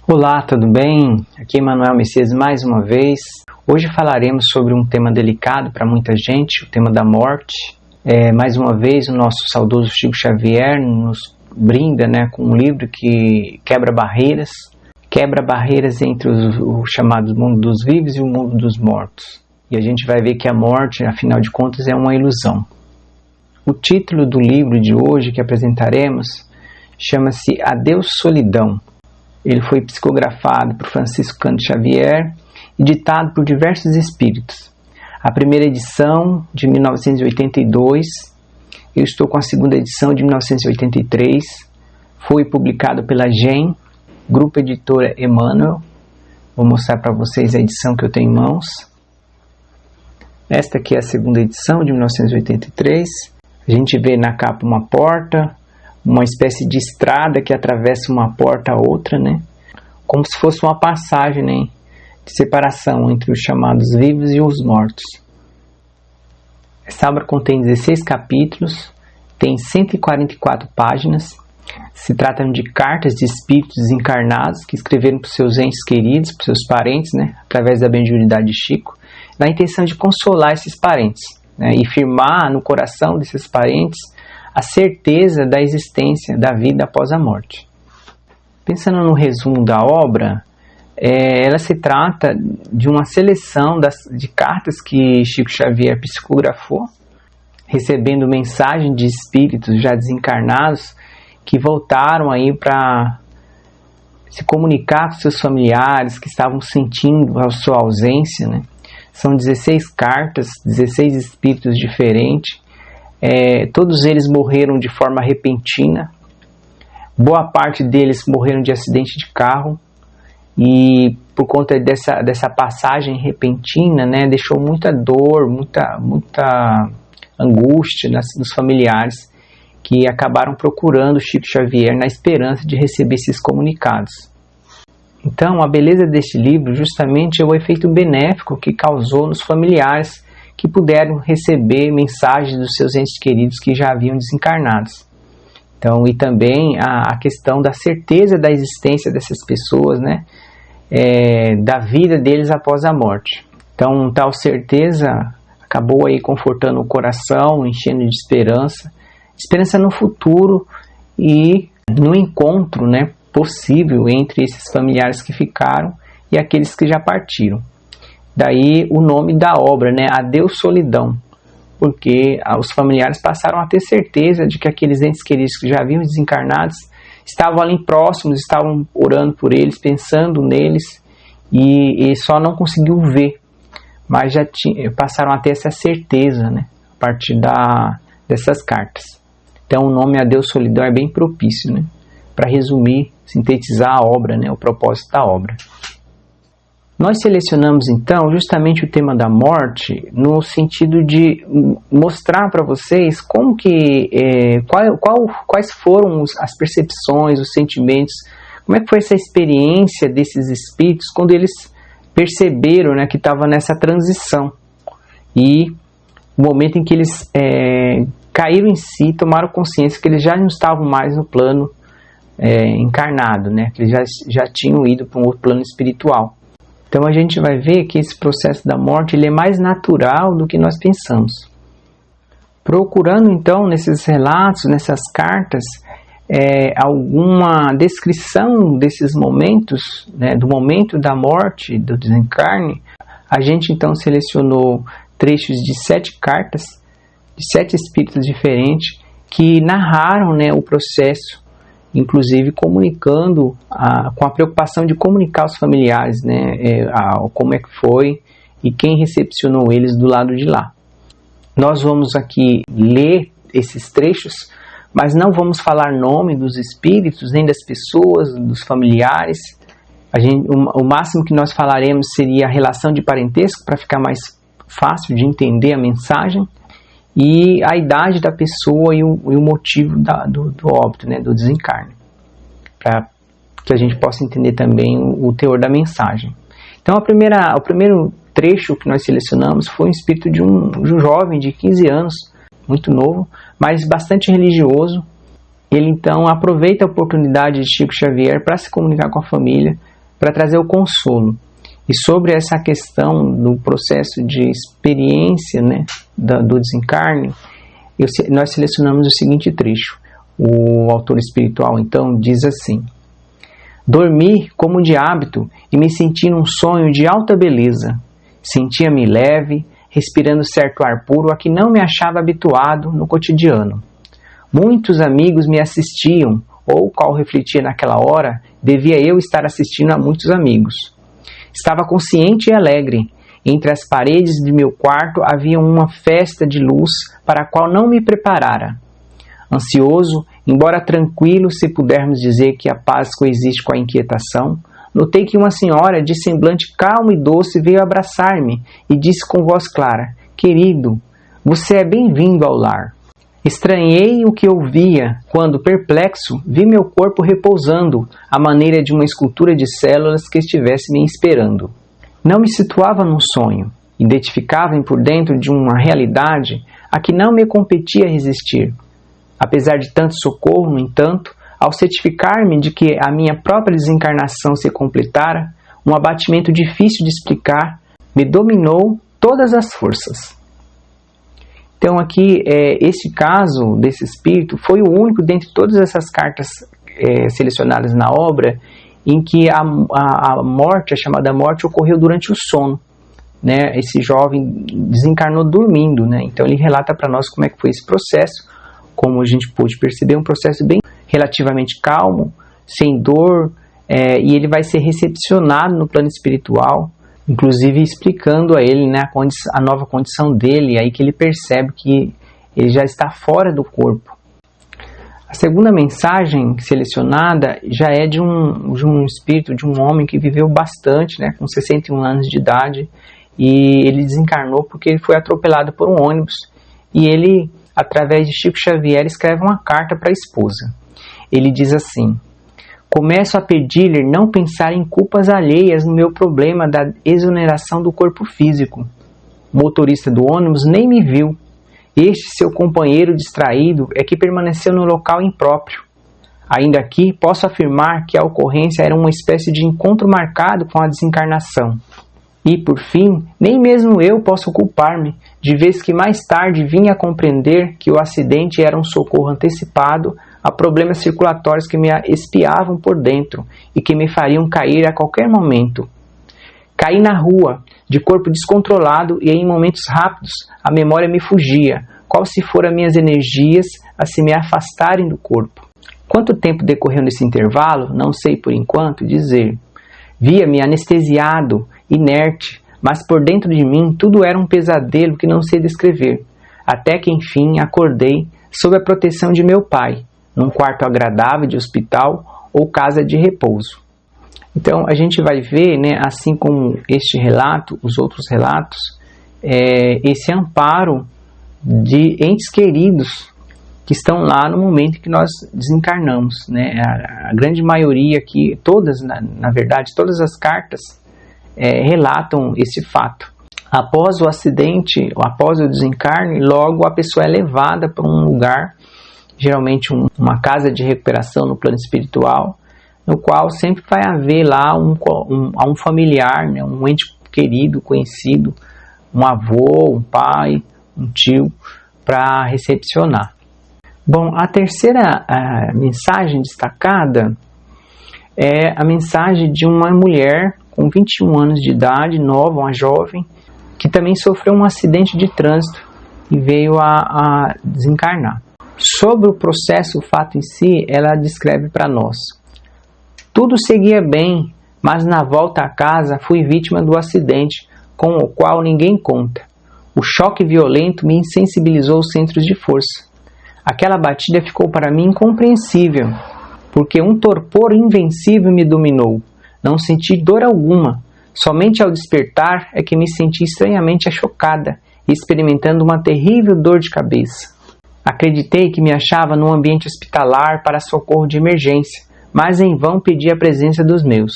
Olá, tudo bem? Aqui é Manuel Messias mais uma vez. Hoje falaremos sobre um tema delicado para muita gente, o tema da morte. Mais uma vez o nosso saudoso Chico Xavier nos brinda com um livro que quebra barreiras entre o chamado mundo dos vivos e o mundo dos mortos. E a gente vai ver que a morte, afinal de contas, é uma ilusão. O título do livro de hoje que apresentaremos chama-se Adeus Solidão. Ele foi psicografado por Francisco Cândido Xavier e ditado por diversos espíritos. A primeira edição, de 1982, eu estou com a segunda edição, de 1983, foi publicado pela GEM, Grupo Editora Emmanuel. Vou mostrar para vocês a edição que eu tenho em mãos. Esta aqui é a segunda edição, de 1983. A gente vê na capa uma porta, uma espécie de estrada que atravessa uma porta a outra, como se fosse uma passagem, de separação entre os chamados vivos e os mortos. Essa obra contém 16 capítulos, tem 144 páginas, se tratam de cartas de espíritos desencarnados que escreveram para os seus entes queridos, para os seus parentes, através da mediunidade de Chico, na intenção de consolar esses parentes, e firmar no coração desses parentes a certeza da existência da vida após a morte. Pensando no resumo da obra, ela se trata de uma seleção de cartas que Chico Xavier psicografou, recebendo mensagem de espíritos já desencarnados que voltaram aí para se comunicar com seus familiares que estavam sentindo a sua ausência. São 16 cartas, 16 espíritos diferentes. Todos eles morreram de forma repentina, boa parte deles morreram de acidente de carro, e por conta dessa passagem repentina, deixou muita dor, muita angústia nos familiares, que acabaram procurando Chico Xavier na esperança de receber esses comunicados. Então, a beleza deste livro justamente é o efeito benéfico que causou nos familiares que puderam receber mensagens dos seus entes queridos que já haviam desencarnados. Então, e também a questão da certeza da existência dessas pessoas, da vida deles após a morte. Então, tal certeza acabou aí confortando o coração, enchendo de esperança no futuro e no encontro, possível entre esses familiares que ficaram e aqueles que já partiram. Daí o nome da obra, Adeus Solidão, porque os familiares passaram a ter certeza de que aqueles entes queridos que já haviam desencarnados estavam ali próximos, estavam orando por eles, pensando neles, e só não conseguiu ver, mas já passaram a ter essa certeza, a partir dessas cartas. Então o nome Adeus Solidão é bem propício, para resumir, sintetizar a obra, o propósito da obra. Nós selecionamos então justamente o tema da morte no sentido de mostrar para vocês como que, quais foram as percepções, os sentimentos, como é que foi essa experiência desses espíritos quando eles perceberam que estava nessa transição, e o momento em que eles caíram em si, tomaram consciência que eles já não estavam mais no plano encarnado, que eles já tinham ido para um outro plano espiritual. Então a gente vai ver que esse processo da morte ele é mais natural do que nós pensamos. Procurando então nesses relatos, nessas cartas, alguma descrição desses momentos, do momento da morte, do desencarne, a gente então selecionou trechos de 7 cartas, de 7 espíritos diferentes, que narraram o processo, inclusive comunicando com a preocupação de comunicar aos familiares, como é que foi e quem recepcionou eles do lado de lá. Nós vamos aqui ler esses trechos, mas não vamos falar nome dos espíritos, nem das pessoas, dos familiares. O máximo que nós falaremos seria a relação de parentesco, para ficar mais fácil de entender a mensagem, e a idade da pessoa e o motivo do óbito, do desencarne, para que a gente possa entender também o teor da mensagem. Então o primeiro trecho que nós selecionamos foi um espírito de um jovem de 15 anos, muito novo, mas bastante religioso. Ele então aproveita a oportunidade de Chico Xavier para se comunicar com a família, para trazer o consolo. E sobre essa questão do processo de experiência, né, do desencarne, nós selecionamos o seguinte trecho. O autor espiritual, então, diz assim: dormi como de hábito e me senti num sonho de alta beleza. Sentia-me leve, respirando certo ar puro a que não me achava habituado no cotidiano. Muitos amigos me assistiam, ou, qual refletia naquela hora, devia eu estar assistindo a muitos amigos. Estava consciente e alegre. Entre as paredes de meu quarto havia uma festa de luz para a qual não me preparara. Ansioso, embora tranquilo, se pudermos dizer que a paz coexiste com a inquietação, notei que uma senhora de semblante calmo e doce veio abraçar-me e disse com voz clara: querido, você é bem-vindo ao lar. Estranhei o que ouvia quando, perplexo, vi meu corpo repousando à maneira de uma escultura de células que estivesse me esperando. Não me situava num sonho, identificava-me por dentro de uma realidade a que não me competia resistir. Apesar de tanto socorro, no entanto, ao certificar-me de que a minha própria desencarnação se completara, um abatimento difícil de explicar me dominou todas as forças. Então aqui, esse caso desse espírito foi o único dentre todas essas cartas selecionadas na obra em que a morte, a chamada morte, ocorreu durante o sono. Né? Esse jovem desencarnou dormindo, né? Então ele relata para nós como é que foi esse processo. Como a gente pôde perceber, um processo bem relativamente calmo, sem dor, e ele vai ser recepcionado no plano espiritual, inclusive explicando a ele, né, a nova condição dele, aí que ele percebe que ele já está fora do corpo. A segunda mensagem selecionada já é de um espírito, de um homem que viveu bastante, né, com 61 anos de idade, e ele desencarnou porque ele foi atropelado por um ônibus, e ele, através de Chico Xavier, escreve uma carta para a esposa. Ele diz assim: começo a pedir-lhe não pensar em culpas alheias no meu problema da exoneração do corpo físico. O motorista do ônibus nem me viu. Este seu companheiro distraído é que permaneceu no local impróprio. Ainda aqui posso afirmar que a ocorrência era uma espécie de encontro marcado com a desencarnação. E, por fim, nem mesmo eu posso culpar-me, de vez que mais tarde vim a compreender que o acidente era um socorro antecipado a problemas circulatórios que me espiavam por dentro e que me fariam cair a qualquer momento. Caí na rua, de corpo descontrolado, e em momentos rápidos a memória me fugia, qual se foram minhas energias a se me afastarem do corpo. Quanto tempo decorreu nesse intervalo, não sei por enquanto dizer. Via-me anestesiado, inerte, mas por dentro de mim tudo era um pesadelo que não sei descrever, até que enfim acordei sob a proteção de meu pai, num quarto agradável de hospital ou casa de repouso. Então a gente vai ver, né, assim como este relato, os outros relatos, esse amparo de entes queridos que estão lá no momento que nós desencarnamos, né? A grande maioria aqui, todas, na verdade, todas as cartas relatam esse fato. Após o acidente, após o desencarne, logo a pessoa é levada para um lugar, geralmente uma casa de recuperação no plano espiritual, no qual sempre vai haver lá um familiar, né, um ente querido, conhecido, um avô, um pai, um tio, para recepcionar. Bom, a terceira mensagem destacada é a mensagem de uma mulher com 21 anos de idade, nova, uma jovem, que também sofreu um acidente de trânsito e veio a desencarnar. Sobre o processo, o fato em si, ela descreve para nós: tudo seguia bem, mas na volta a casa fui vítima do acidente, com o qual ninguém conta. O choque violento me insensibilizou os centros de força. Aquela batida ficou para mim incompreensível, porque um torpor invencível me dominou. Não senti dor alguma. Somente ao despertar é que me senti estranhamente chocada e experimentando uma terrível dor de cabeça. Acreditei que me achava num ambiente hospitalar para socorro de emergência, mas em vão pedi a presença dos meus.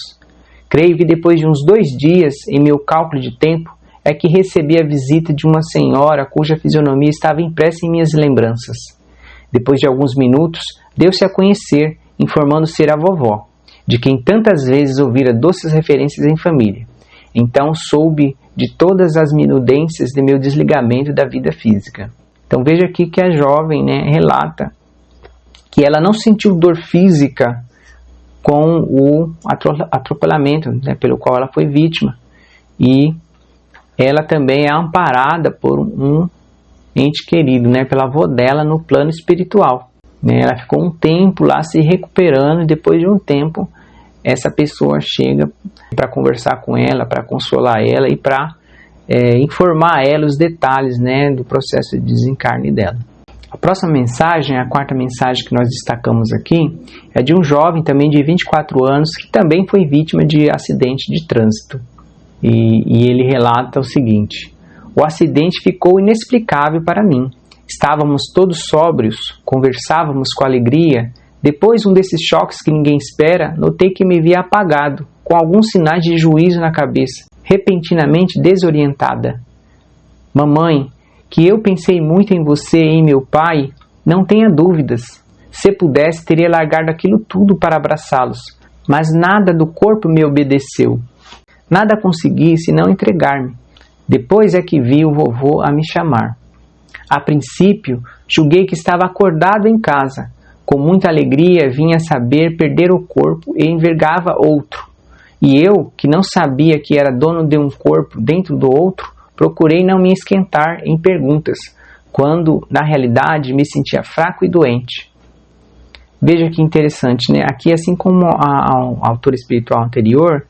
Creio que depois de uns 2 dias, em meu cálculo de tempo, é que recebi a visita de uma senhora cuja fisionomia estava impressa em minhas lembranças. Depois de alguns minutos, deu-se a conhecer, informando ser a vovó. de quem tantas vezes ouvira doces referências em família. Então soube de todas as minudências de meu desligamento da vida física. Então veja aqui que a jovem, né, relata que ela não sentiu dor física com o atropelamento, né, pelo qual ela foi vítima. E ela também é amparada por um ente querido, né, pela avó dela no plano espiritual. Né, ela ficou um tempo lá se recuperando e depois de um tempo essa pessoa chega para conversar com ela, para consolar ela e para informar ela os detalhes, né, do processo de desencarne dela. A próxima mensagem, a quarta mensagem que nós destacamos aqui, é de um jovem também de 24 anos que também foi vítima de acidente de trânsito. E ele relata o seguinte: o acidente ficou inexplicável para mim. Estávamos todos sóbrios, conversávamos com alegria. Depois de um desses choques que ninguém espera, notei que me via apagado, com alguns sinais de juízo na cabeça, repentinamente desorientada. Mamãe, que eu pensei muito em você e em meu pai, não tenha dúvidas. Se pudesse, teria largado aquilo tudo para abraçá-los, mas nada do corpo me obedeceu. Nada consegui senão entregar-me. Depois é que vi o vovô a me chamar. A princípio, julguei que estava acordado em casa. Com muita alegria vinha saber perder o corpo e envergava outro. E eu, que não sabia que era dono de um corpo dentro do outro, procurei não me esquentar em perguntas, quando, na realidade, me sentia fraco e doente. Veja que interessante, né? Aqui, assim como a autora espiritual anterior,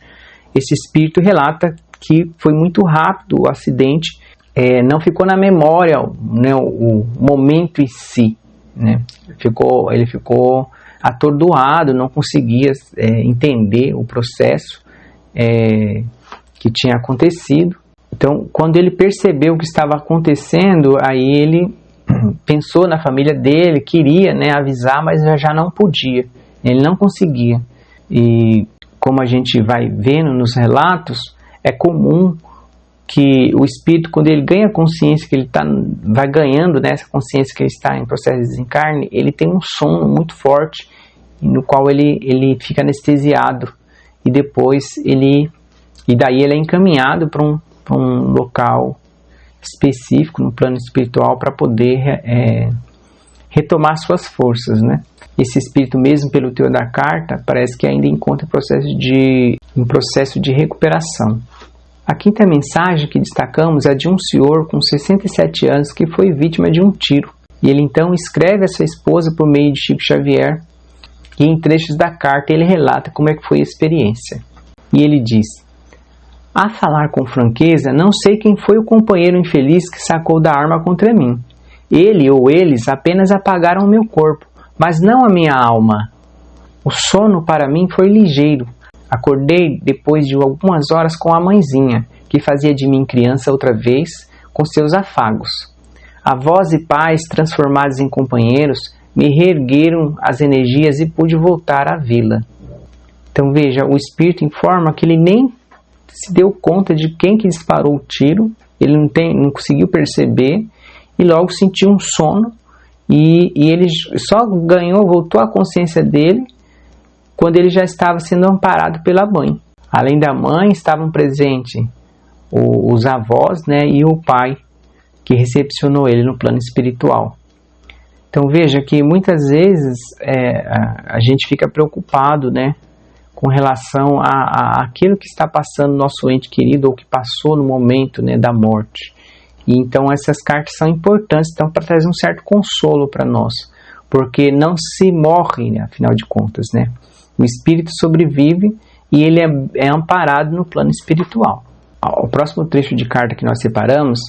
esse espírito relata que foi muito rápido o acidente, não ficou na memória, né, o momento em si, né? Ele ficou atordoado, não conseguia entender o processo que tinha acontecido. Então, quando ele percebeu o que estava acontecendo, aí ele pensou na família dele, queria, né, avisar, mas já não podia, ele não conseguia. E como a gente vai vendo nos relatos, é comum que o espírito, quando ele ganha consciência, que ele vai ganhando, né, essa consciência que ele está em processo de desencarne, ele tem um sono muito forte, no qual ele fica anestesiado, e depois daí ele é encaminhado para um local específico, no plano espiritual, para poder retomar suas forças, né? Esse espírito, mesmo pelo teor da carta, parece que ainda encontra um processo de recuperação. A quinta mensagem que destacamos é de um senhor com 67 anos que foi vítima de um tiro. E ele então escreve a sua esposa por meio de Chico Xavier, e em trechos da carta ele relata como é que foi a experiência. E ele diz: a falar com franqueza, não sei quem foi o companheiro infeliz que sacou da arma contra mim. Ele ou eles apenas apagaram o meu corpo, mas não a minha alma. O sono para mim foi ligeiro. Acordei depois de algumas horas com a mãezinha, que fazia de mim criança outra vez, com seus afagos. Avós e pais, transformados em companheiros, me reergueram as energias e pude voltar à vila. Então veja, o espírito informa que ele nem se deu conta de quem que disparou o tiro, ele não conseguiu perceber, e logo sentiu um sono, e ele só voltou à consciência dele, quando ele já estava sendo amparado pela mãe. Além da mãe, estavam presentes os avós, né, e o pai, que recepcionou ele no plano espiritual. Então veja que muitas vezes a gente fica preocupado, né, com relação a aquilo que está passando no nosso ente querido, ou que passou no momento, né, da morte. E então essas cartas são importantes, então, para trazer um certo consolo para nós, porque não se morre, né, afinal de contas, né? O espírito sobrevive e ele é amparado no plano espiritual. O próximo trecho de carta que nós separamos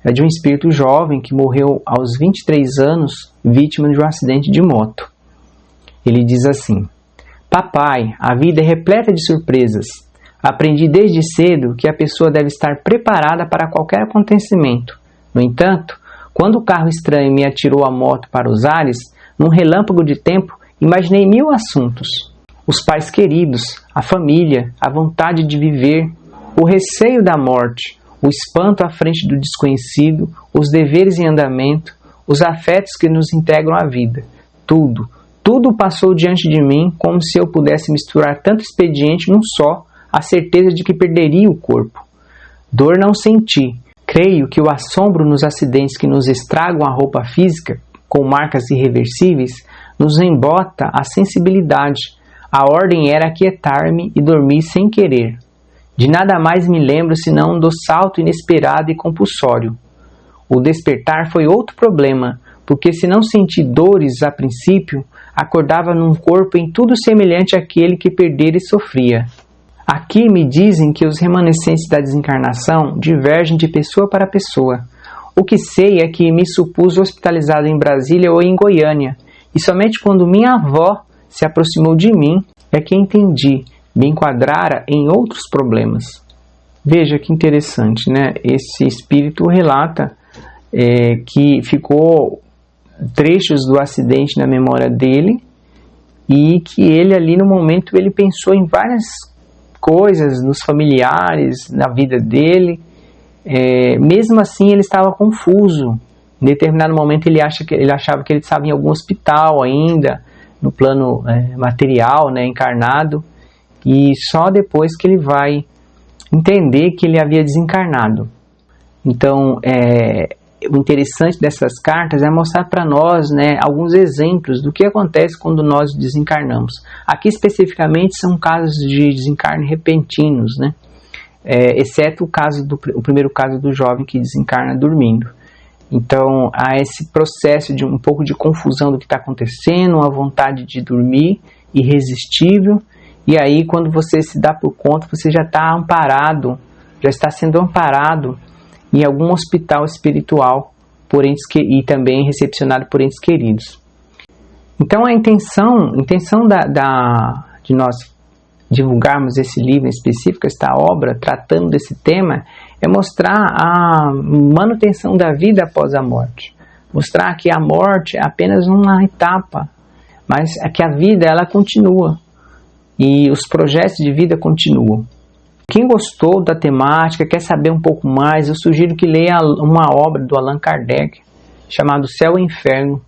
é de um espírito jovem que morreu aos 23 anos, vítima de um acidente de moto. Ele diz assim: papai, a vida é repleta de surpresas. Aprendi desde cedo que a pessoa deve estar preparada para qualquer acontecimento. No entanto, quando o carro estranho me atirou a moto para os ares, num relâmpago de tempo, imaginei 1000 assuntos. Os pais queridos, a família, a vontade de viver, o receio da morte, o espanto à frente do desconhecido, os deveres em andamento, os afetos que nos integram à vida. Tudo passou diante de mim como se eu pudesse misturar tanto expediente num só, a certeza de que perderia o corpo. Dor não senti. Creio que o assombro nos acidentes que nos estragam a roupa física, com marcas irreversíveis, nos embota a sensibilidade. A ordem era aquietar-me e dormir sem querer. De nada mais me lembro senão do salto inesperado e compulsório. O despertar foi outro problema, porque se não senti dores a princípio, acordava num corpo em tudo semelhante àquele que perdera e sofria. Aqui me dizem que os remanescentes da desencarnação divergem de pessoa para pessoa. O que sei é que me supus hospitalizado em Brasília ou em Goiânia, e somente quando minha avó se aproximou de mim é que entendi, me enquadrara em outros problemas. Veja que interessante, né? Esse espírito relata que ficou trechos do acidente na memória dele e que ele ali no momento ele pensou em várias coisas, nos familiares, na vida dele. Mesmo assim ele estava confuso. Em determinado momento ele achava que ele estava em algum hospital ainda, no plano material, né, encarnado, e só depois que ele vai entender que ele havia desencarnado. Então, o interessante dessas cartas é mostrar para nós, né, alguns exemplos do que acontece quando nós desencarnamos. Aqui especificamente são casos de desencarne repentinos, né, exceto o primeiro caso do jovem que desencarna dormindo. Então há esse processo de um pouco de confusão do que está acontecendo, uma vontade de dormir irresistível, e aí quando você se dá por conta, você já está amparado, já está sendo amparado em algum hospital espiritual e também recepcionado por entes queridos. Então a intenção de nós divulgarmos esse livro em específico, esta obra, tratando desse tema, é mostrar a manutenção da vida após a morte. Mostrar que a morte é apenas uma etapa, mas que a vida ela continua e os projetos de vida continuam. Quem gostou da temática, quer saber um pouco mais, eu sugiro que leia uma obra do Allan Kardec, chamada Céu e Inferno.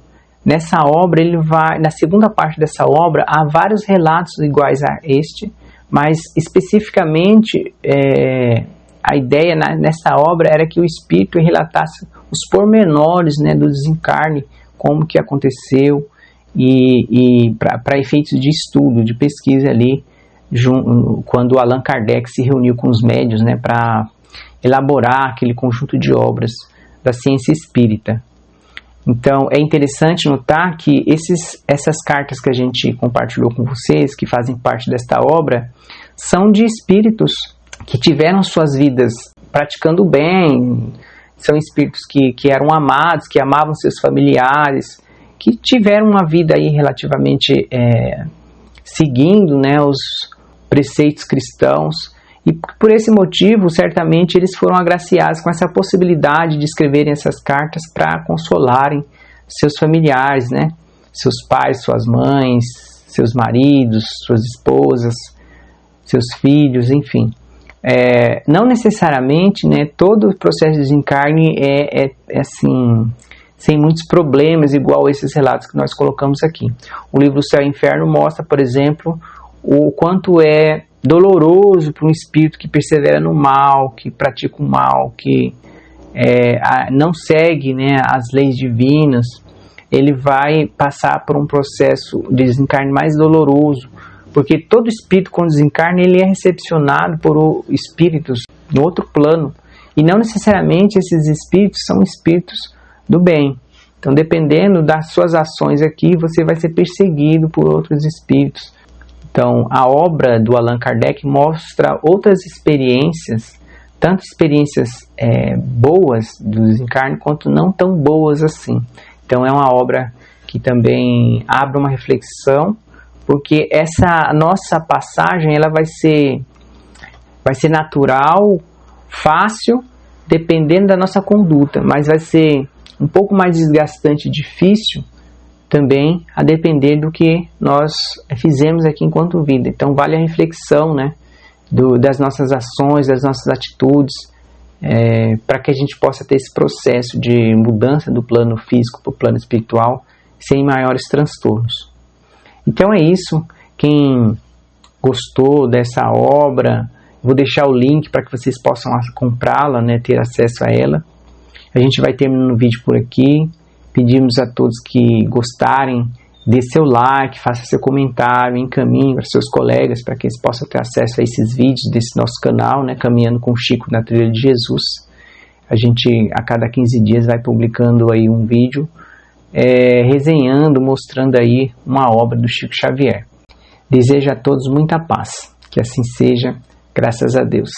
Nessa obra, na segunda parte dessa obra, há vários relatos iguais a este, mas especificamente a ideia nessa obra era que o espírito relatasse os pormenores, né, do desencarne, como que aconteceu, e para efeitos de estudo, de pesquisa ali, quando Allan Kardec se reuniu com os médiuns, né, para elaborar aquele conjunto de obras da ciência espírita. Então é interessante notar que essas cartas que a gente compartilhou com vocês, que fazem parte desta obra, são de espíritos que tiveram suas vidas praticando bem, são espíritos que eram amados, que amavam seus familiares, que tiveram uma vida aí relativamente seguindo, né, os preceitos cristãos, e por esse motivo, certamente, eles foram agraciados com essa possibilidade de escreverem essas cartas para consolarem seus familiares, né? Seus pais, suas mães, seus maridos, suas esposas, seus filhos, enfim. Não necessariamente, né, todo o processo de desencarne é assim, sem muitos problemas, igual esses relatos que nós colocamos aqui. O livro Céu e Inferno mostra, por exemplo, o quanto é doloroso para um espírito que persevera no mal, que pratica o mal, que não segue, né, as leis divinas. Ele vai passar por um processo de desencarne mais doloroso, porque todo espírito quando desencarna ele é recepcionado por espíritos no outro plano, e não necessariamente esses espíritos são espíritos do bem. Então, dependendo das suas ações aqui, você vai ser perseguido por outros espíritos. Então, a obra do Allan Kardec mostra outras experiências, tanto experiências boas do desencarne, quanto não tão boas assim. Então, é uma obra que também abre uma reflexão, porque essa nossa passagem ela vai ser natural, fácil, dependendo da nossa conduta, mas vai ser um pouco mais desgastante e difícil também, a depender do que nós fizemos aqui enquanto vida. Então vale a reflexão, né, das nossas ações, das nossas atitudes, para que a gente possa ter esse processo de mudança do plano físico para o plano espiritual sem maiores transtornos. Então é isso. Quem gostou dessa obra, vou deixar o link para que vocês possam comprá-la, né, ter acesso a ela. A gente vai terminando o vídeo por aqui. Pedimos a todos que gostarem, dê seu like, faça seu comentário, encaminhe para seus colegas para que eles possam ter acesso a esses vídeos desse nosso canal, né, Caminhando com Chico na Trilha de Jesus. A gente a cada 15 dias vai publicando aí um vídeo resenhando, mostrando aí uma obra do Chico Xavier. Desejo a todos muita paz, que assim seja, graças a Deus.